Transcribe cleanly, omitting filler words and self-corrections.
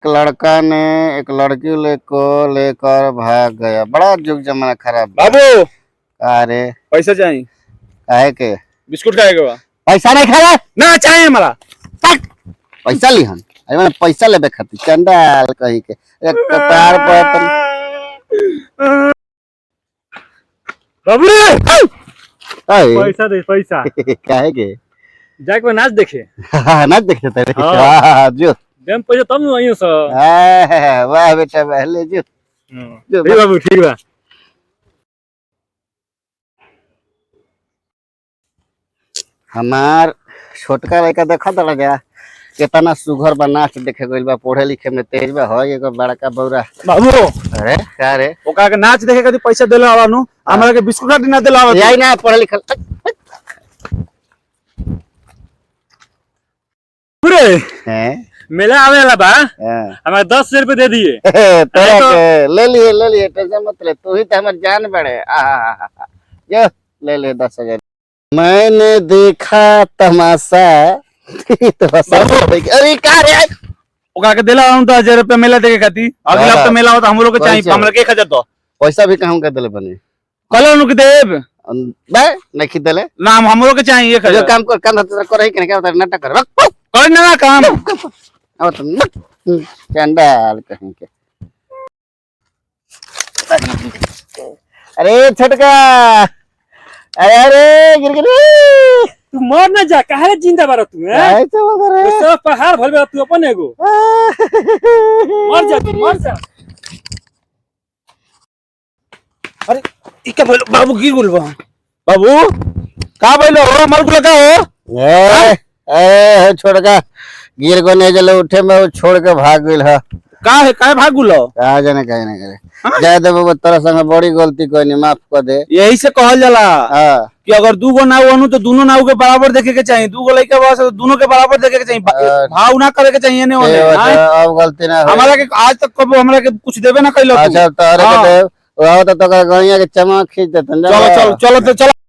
लड़का ने एक लड़की को लेकर भाग गया। बड़ा जुग जमाना खराब। बाबू अरे पैसा चाहिए। काहे के? बिस्कुट खाएगा बा? पैसा नहीं खाए ना चाहिए हमारा। पैसा लिहन अरे मैंने पैसा लेबे खातिर चंडाल कही के एक कपार पर बाबू रे पैसा दे पैसा। काहे के? जाके नाच देखे। नाच देखे तेरे जो देम पैसा तब न आइयो सर। वाह बेटा वाह ले जो ठीक बाबू ठीक बा। हमार छोटका लड़का देखा था गया कितना सुघर बा नाच देखे गइल बा पढ़े लिखे में तेज बा हो एगो बड़का बौरा। बाबू अरे का रे ओका के नाच देखे खातिर पैसा देला आवानु हमरा के बिस्कुट ना देला आवा यही ना पढ़े लिखे पूरे हैं मेला आवे वाला बा हैं हमारे 10 रुपए दे दिए। तेरा के ले लिए टेंशन मत ले तू ही तो हमार जान बड़े जो ले 10,000। मैंने देखा तमाशा तो अरे का रे ओका के देला आवानु 10,000 रुपए मेला देखे खातिर। अगला हफ्ता मेला होता हम लोग के चाहिए हमरा के 1000 दो पैसा भी कहूं का देले बने कल नु के देब बे नहीं देले ना हम लोग के चाहिए 1000। जो काम कर कान कर ही क्या नाटक कर कर ना काम अब तुम चंडाल कहीं के। अरे छटका अरे अरे गिर गिर तू मर ना जा काहे जिंदा बार तू है ऐसे बोल रहे सब पहाड़ भलबे तू अपन एगो मर जा तू मर जा। अरे ई का भइल बाबू गिर गेल बा बाबू का भइल हो मर गेल का हो ए छोटका गिर को नहीं चले उठे में वो छोड़ के भाग गइल है का भाग गेल का जाने कहीं ना करे जाए दे बाबू तेरा संग बड़ी गलती कोई नहीं माफ कर दे। यही से कहल जाला हां कि अगर दू गो नाव अनु तो दोनों नाव के बराबर देखे के चाहिए। दू गो लइका बा से दोनों के बराबर देखे के चाहिए भाव ना करे के चाहिए ने ओने। अब गलती ना हमारा के आज तक कबो हमरा के कुछ देबे ना कइलो। अच्छा तारे के दे वो तो गणिया के चमक खींच देतन। चलो चलो चलो तो चलो।